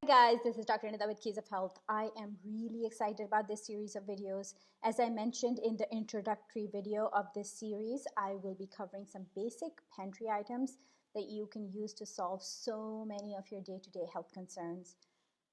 Hi guys, this is Dr. Nida with Keys of Health. I am really excited about this series of videos. As I mentioned in the introductory video of this series, I will be covering some basic pantry items that you can use to solve so many of your day-to-day health concerns.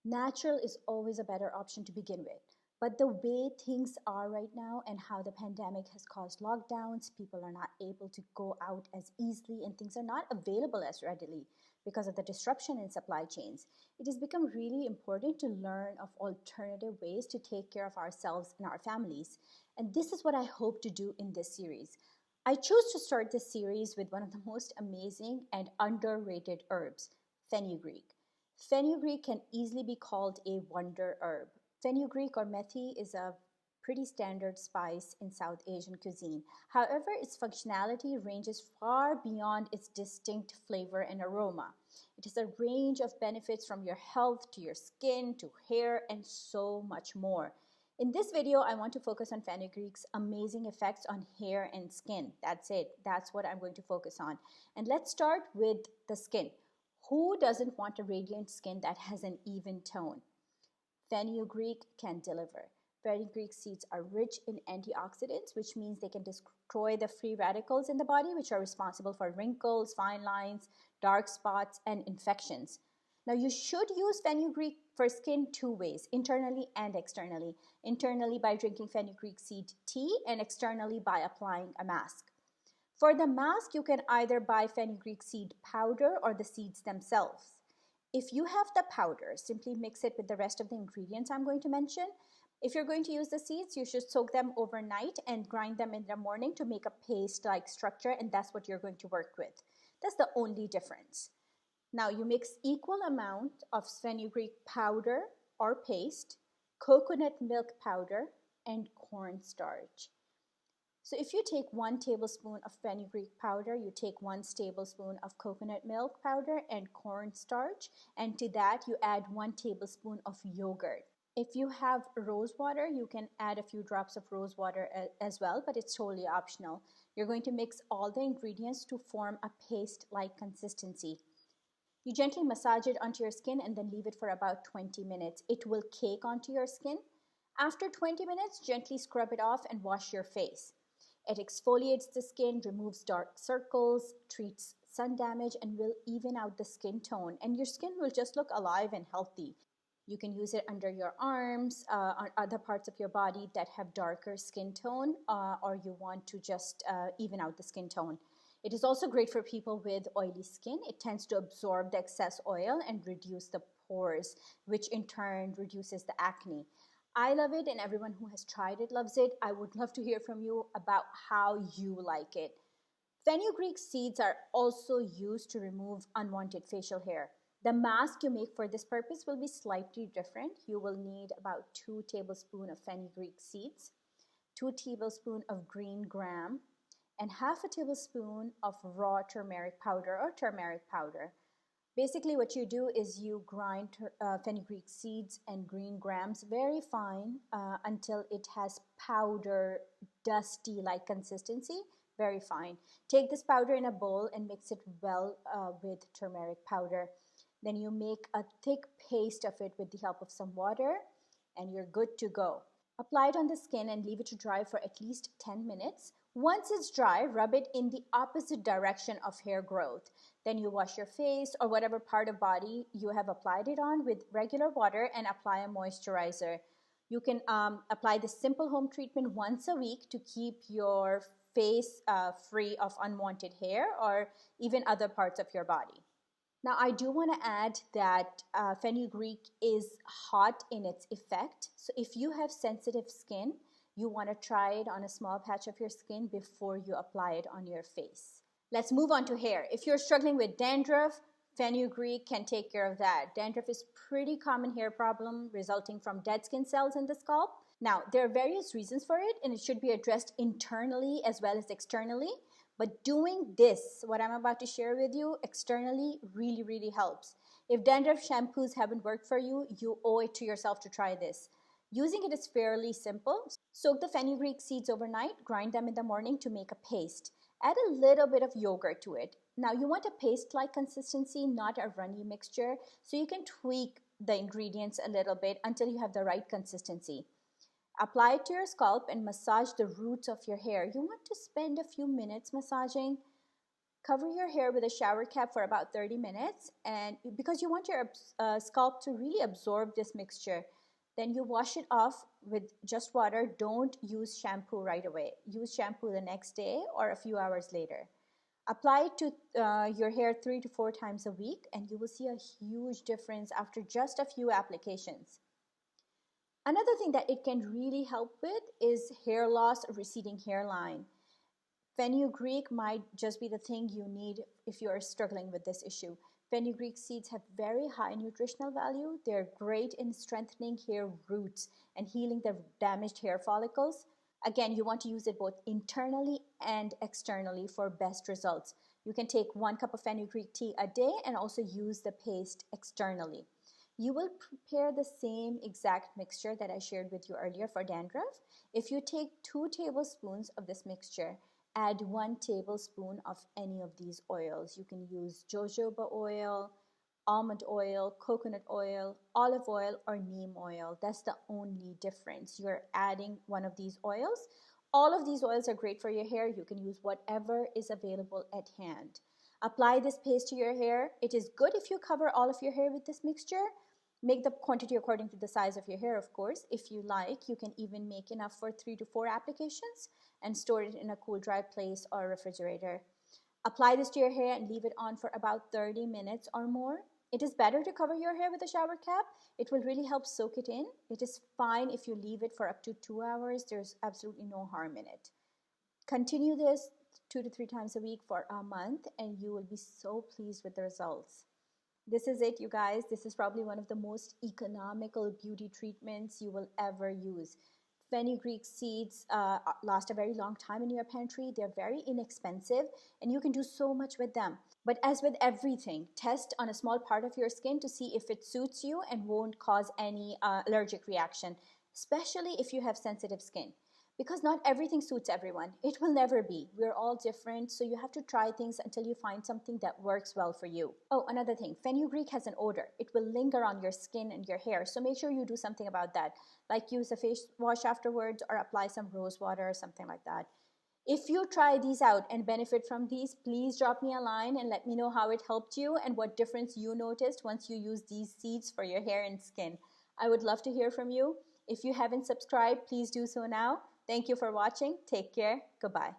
Natural is always a better option to begin with. But the way things are right now and how the pandemic has caused lockdowns, people are not able to go out as easily and things are not available as readily because of the disruption in supply chains. It has become really important to learn of alternative ways to take care of ourselves and our families. And this is what I hope to do in this series. I chose to start this series with one of the most amazing and underrated herbs, fenugreek. Fenugreek can easily be called a wonder herb. Fenugreek or methi is a pretty standard spice in South Asian cuisine. However, its functionality ranges far beyond its distinct flavor and aroma. It has a range of benefits from your health to your skin to hair and so much more. In this video, I want to focus on fenugreek's amazing effects on hair and skin. That's it. That's what I'm going to focus on. And let's start with the skin. Who doesn't want a radiant skin that has an even tone? Fenugreek can deliver. Fenugreek seeds are rich in antioxidants, which means they can destroy the free radicals in the body, which are responsible for wrinkles, fine lines, dark spots, and infections. Now, you should use fenugreek for skin two ways, internally and externally. Internally by drinking fenugreek seed tea and externally by applying a mask. For the mask, you can either buy fenugreek seed powder or the seeds themselves. If you have the powder, simply mix it with the rest of the ingredients I'm going to mention. If you're going to use the seeds, you should soak them overnight and grind them in the morning to make a paste-like structure, and that's what you're going to work with. That's the only difference. Now you mix equal amount of fenugreek powder or paste, coconut milk powder, and cornstarch. So if you take 1 tablespoon of fenugreek powder, you take 1 tablespoon of coconut milk powder and cornstarch, and to that you add 1 tablespoon of yogurt. If you have rose water, you can add a few drops of rose water as well, but it's totally optional. You're going to mix all the ingredients to form a paste-like consistency. You gently massage it onto your skin and then leave it for about 20 minutes. It will cake onto your skin. After 20 minutes, gently scrub it off and wash your face. It exfoliates the skin, removes dark circles, treats sun damage, and will even out the skin tone. And your skin will just look alive and healthy. You can use it under your arms, on other parts of your body that have darker skin tone, or you want to just even out the skin tone. It is also great for people with oily skin. It tends to absorb the excess oil and reduce the pores, which in turn reduces the acne. I love it, and everyone who has tried it loves it. I would love to hear from you about how you like it. Fenugreek seeds are also used to remove unwanted facial hair. The mask you make for this purpose will be slightly different. You will need about 2 tablespoons of fenugreek seeds, 2 tablespoons of green gram, and half a tablespoon of raw turmeric powder or turmeric powder. Basically, what you do is you grind fenugreek seeds and green grams very fine until it has powder, dusty-like consistency, very fine. Take this powder in a bowl and mix it well with turmeric powder. Then you make a thick paste of it with the help of some water, and you're good to go. Apply it on the skin and leave it to dry for at least 10 minutes. Once it's dry, rub it in the opposite direction of hair growth. Then you wash your face or whatever part of body you have applied it on with regular water and apply a moisturizer. You can apply this simple home treatment once a week to keep your face free of unwanted hair or even other parts of your body. Now, I do want to add that fenugreek is hot in its effect. So if you have sensitive skin, you want to try it on a small patch of your skin before you apply it on your face. Let's move on to hair. If you're struggling with dandruff, fenugreek can take care of that. Dandruff is a pretty common hair problem resulting from dead skin cells in the scalp. Now, there are various reasons for it, and it should be addressed internally as well as externally. But doing this, what I'm about to share with you, externally really helps. If dandruff shampoos haven't worked for you, you owe it to yourself to try this. Using it is fairly simple. Soak the fenugreek seeds overnight, grind them in the morning to make a paste. Add a little bit of yogurt to it. Now you want a paste-like consistency, not a runny mixture, so you can tweak the ingredients a little bit until you have the right consistency. Apply it to your scalp and massage the roots of your hair. You want to spend a few minutes massaging. Cover your hair with a shower cap for about 30 minutes, and because you want your scalp to really absorb this mixture, then you wash it off with just water. Don't use shampoo right away. Use shampoo the next day or a few hours later. Apply it to your hair 3 to 4 times a week, and you will see a huge difference after just a few applications. Another thing that it can really help with is hair loss or receding hairline. Fenugreek might just be the thing you need if you are struggling with this issue. Fenugreek seeds have very high nutritional value. They're great in strengthening hair roots and healing the damaged hair follicles. Again, you want to use it both internally and externally for best results. You can take 1 cup of fenugreek tea a day and also use the paste externally. You will prepare the same exact mixture that I shared with you earlier for dandruff. If you take 2 tablespoons of this mixture, add 1 tablespoon of any of these oils. You can use jojoba oil, almond oil, coconut oil, olive oil, or neem oil. That's the only difference. You're adding one of these oils. All of these oils are great for your hair. You can use whatever is available at hand. Apply this paste to your hair. It is good if you cover all of your hair with this mixture. Make the quantity according to the size of your hair, of course. If you like, you can even make enough for 3 to 4 applications and store it in a cool, dry place or refrigerator. Apply this to your hair and leave it on for about 30 minutes or more. It is better to cover your hair with a shower cap. It will really help soak it in. It is fine if you leave it for up to 2 hours. There's absolutely no harm in it. Continue this 2 to 3 times a week for a month, and you will be so pleased with the results. This is it, you guys. This is probably one of the most economical beauty treatments you will ever use. Fenugreek seeds last a very long time in your pantry. They're very inexpensive, and you can do so much with them. But as with everything, test on a small part of your skin to see if it suits you and won't cause any allergic reaction, especially if you have sensitive skin. Because not everything suits everyone. It will never be. We're all different, so you have to try things until you find something that works well for you. Oh, another thing, fenugreek has an odor. It will linger on your skin and your hair, so make sure you do something about that, like use a face wash afterwards or apply some rose water or something like that. If you try these out and benefit from these, please drop me a line and let me know how it helped you and what difference you noticed once you use these seeds for your hair and skin. I would love to hear from you. If you haven't subscribed, please do so now. Thank you for watching. Take care. Goodbye.